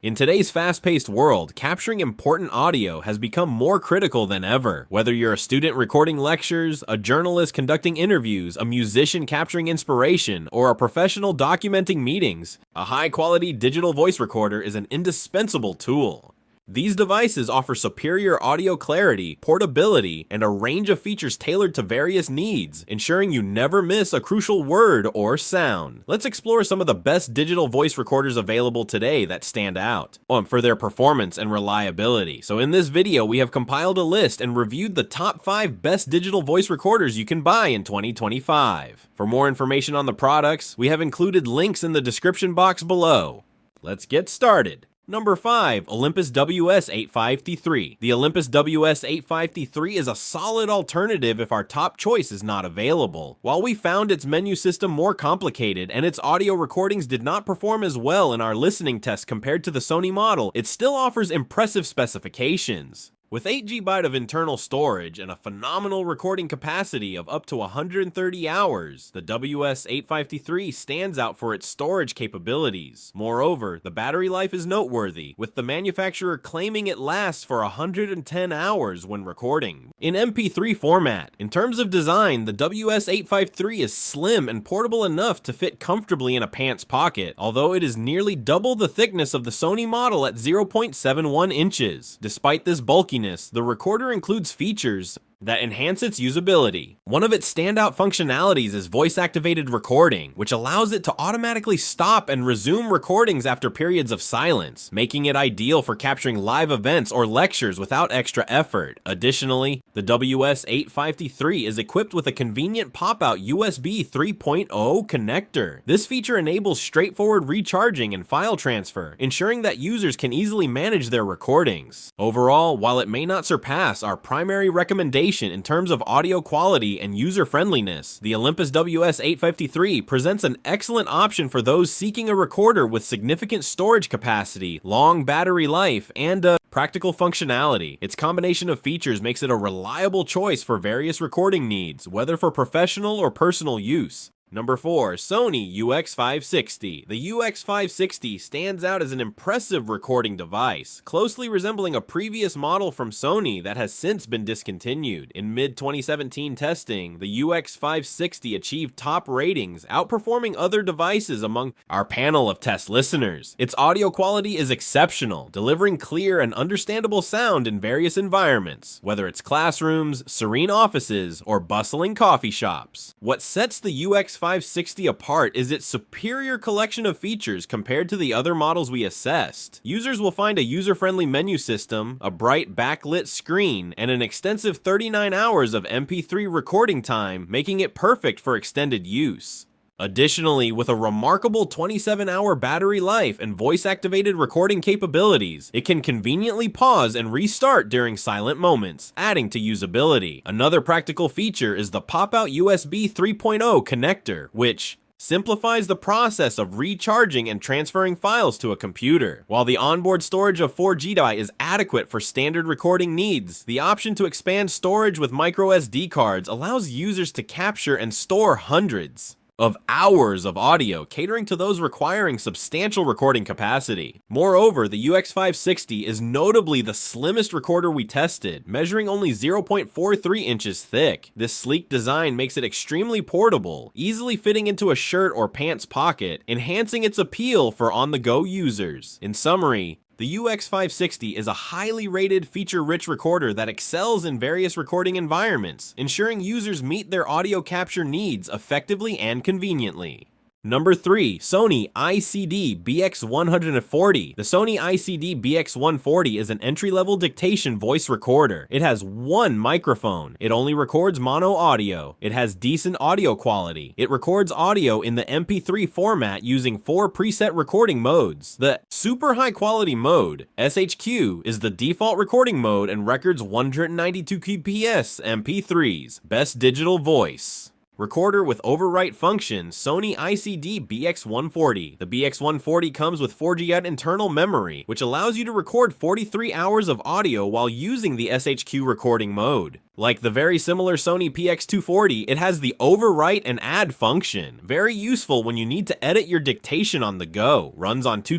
In today's fast-paced world, capturing important audio has become more critical than ever. Whether you're a student recording lectures, a journalist conducting interviews, a musician capturing inspiration, or a professional documenting meetings, a high-quality digital voice recorder is an indispensable tool. These devices offer superior audio clarity, portability, and a range of features tailored to various needs, ensuring you never miss a crucial word or sound. Let's explore some of the best digital voice recorders available today that stand out for their performance and reliability. So in this video, we have compiled a list and reviewed the top 5 best digital voice recorders you can buy in 2025. For more information on the products, we have included links in the description box below. Let's get started. Number 5. Olympus WS-853. The Olympus WS-853 is a solid alternative if our top choice is not available. While we found its menu system more complicated and its audio recordings did not perform as well in our listening test compared to the Sony model, it still offers impressive specifications. With 8GB of internal storage and a phenomenal recording capacity of up to 130 hours, the WS-853 stands out for its storage capabilities. Moreover, the battery life is noteworthy, with the manufacturer claiming it lasts for 110 hours when recording. In MP3 format, in terms of design, the WS-853 is slim and portable enough to fit comfortably in a pants pocket, although it is nearly double the thickness of the Sony model at 0.71 inches. Despite this bulkiness, the recorder includes features that enhance its usability. One of its standout functionalities is voice-activated recording, which allows it to automatically stop and resume recordings after periods of silence, making it ideal for capturing live events or lectures without extra effort. Additionally, the WS-853 is equipped with a convenient pop-out USB 3.0 connector. This feature enables straightforward recharging and file transfer, ensuring that users can easily manage their recordings. Overall, while it may not surpass our primary recommendation in terms of audio quality and user-friendliness, the Olympus WS-853 presents an excellent option for those seeking a recorder with significant storage capacity, long battery life, and practical functionality. Its combination of features makes it a reliable choice for various recording needs, whether for professional or personal use. Number 4. Sony UX560. The UX560 stands out as an impressive recording device, closely resembling a previous model from Sony that has since been discontinued. In mid-2017 testing, the UX560 achieved top ratings, outperforming other devices among our panel of test listeners. Its audio quality is exceptional, delivering clear and understandable sound in various environments, whether it's classrooms, serene offices, or bustling coffee shops. What sets the UX560 apart is its superior collection of features compared to the other models we assessed. Users will find a user-friendly menu system, a bright backlit screen, and an extensive 39 hours of MP3 recording time, making it perfect for extended use. Additionally, with a remarkable 27-hour battery life and voice-activated recording capabilities, it can conveniently pause and restart during silent moments, adding to usability. Another practical feature is the pop-out USB 3.0 connector, which simplifies the process of recharging and transferring files to a computer. While the onboard storage of 4GB is adequate for standard recording needs, the option to expand storage with microSD cards allows users to capture and store hundreds of hours of audio, catering to those requiring substantial recording capacity. Moreover, the UX560 is notably the slimmest recorder we tested, measuring only 0.43 inches thick. This sleek design makes it extremely portable, easily fitting into a shirt or pants pocket, enhancing its appeal for on-the-go users. In summary, the UX560 is a highly rated, feature-rich recorder that excels in various recording environments, ensuring users meet their audio capture needs effectively and conveniently. Number 3. Sony ICD-BX140. The Sony ICD-BX140 is an entry-level dictation voice recorder. It has one microphone. It only records mono audio. It has decent audio quality. It records audio in the MP3 format using 4 preset recording modes. The super high-quality mode, SHQ, is the default recording mode and records 192 kbps MP3s. Best digital voice recorder with overwrite function, Sony ICD-BX140. The BX140 comes with 4GB internal memory, which allows you to record 43 hours of audio while using the SHQ recording mode. Like the very similar Sony PX240, it has the overwrite and add function. Very useful when you need to edit your dictation on the go. Runs on 2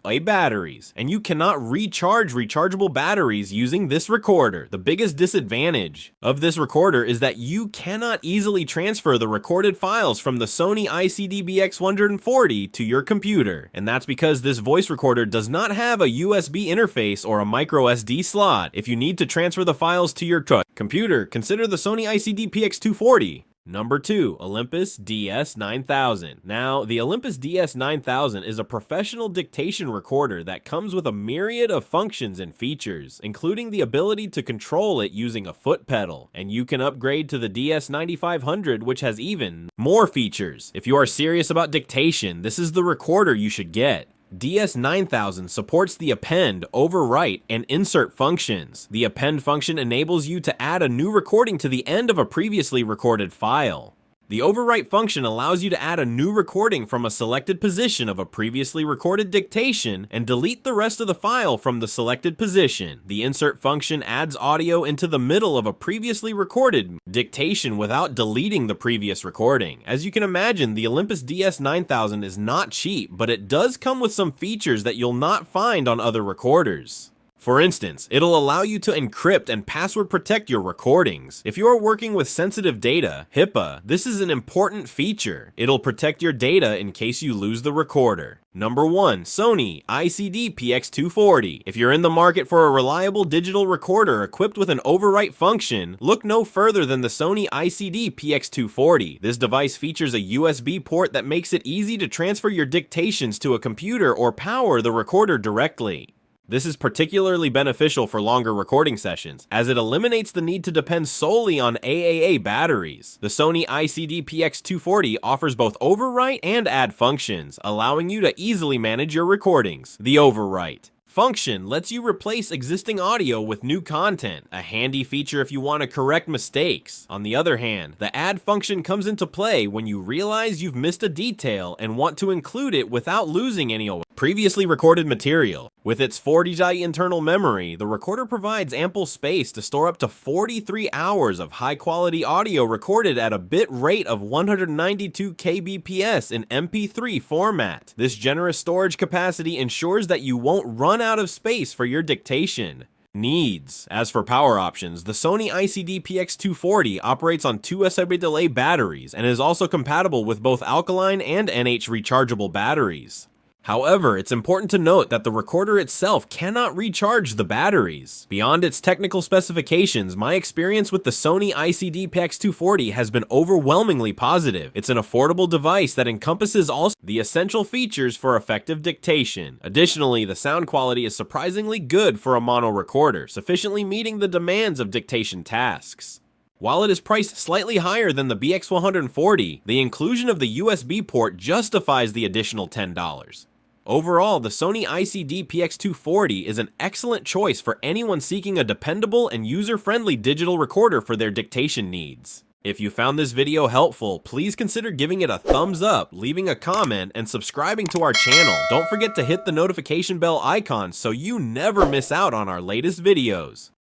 batteries, and you cannot recharge rechargeable batteries using this recorder. The biggest disadvantage of this recorder is that you cannot easily transfer the recorded files from the Sony ICD-BX140 to your computer, and that's because this voice recorder does not have a USB interface or a micro SD slot. If you need to transfer the files to your computer, consider the Sony ICD-PX240. Number 2, Olympus DS-9000. Now, the Olympus DS-9000 is a professional dictation recorder that comes with a myriad of functions and features, including the ability to control it using a foot pedal, and you can upgrade to the DS-9500, which has even more features. If you are serious about dictation, this is the recorder you should get. DS-9000 supports the append, overwrite, and insert functions. The append function enables you to add a new recording to the end of a previously recorded file. The overwrite function allows you to add a new recording from a selected position of a previously recorded dictation and delete the rest of the file from the selected position. The insert function adds audio into the middle of a previously recorded dictation without deleting the previous recording. As you can imagine, the Olympus DS-9000 is not cheap, but it does come with some features that you'll not find on other recorders. For instance, it'll allow you to encrypt and password protect your recordings. If you are working with sensitive data, HIPAA, this is an important feature. It'll protect your data in case you lose the recorder. Number 1, Sony ICD-PX240. If you're in the market for a reliable digital recorder equipped with an overwrite function, look no further than the Sony ICD-PX240. This device features a USB port that makes it easy to transfer your dictations to a computer or power the recorder directly. This is particularly beneficial for longer recording sessions, as it eliminates the need to depend solely on AAA batteries. The Sony ICD-PX240 offers both overwrite and add functions, allowing you to easily manage your recordings. The overwrite function lets you replace existing audio with new content, a handy feature if you want to correct mistakes. On the other hand, the add function comes into play when you realize you've missed a detail and want to include it without losing any previously recorded material. With its 4GB internal memory, the recorder provides ample space to store up to 43 hours of high-quality audio recorded at a bit rate of 192 kbps in MP3 format. This generous storage capacity ensures that you won't run out of space for your dictation needs. As for power options, the Sony ICD-PX240 operates on 2 SWA batteries and is also compatible with both alkaline and NH rechargeable batteries. However, it's important to note that the recorder itself cannot recharge the batteries. Beyond its technical specifications, my experience with the Sony ICD-PX240 has been overwhelmingly positive. It's an affordable device that encompasses all the essential features for effective dictation. Additionally, the sound quality is surprisingly good for a mono recorder, sufficiently meeting the demands of dictation tasks. While it is priced slightly higher than the BX140, the inclusion of the USB port justifies the additional $10. Overall, the Sony ICD-PX240 is an excellent choice for anyone seeking a dependable and user-friendly digital recorder for their dictation needs. If you found this video helpful, please consider giving it a thumbs up, leaving a comment, and subscribing to our channel. Don't forget to hit the notification bell icon so you never miss out on our latest videos.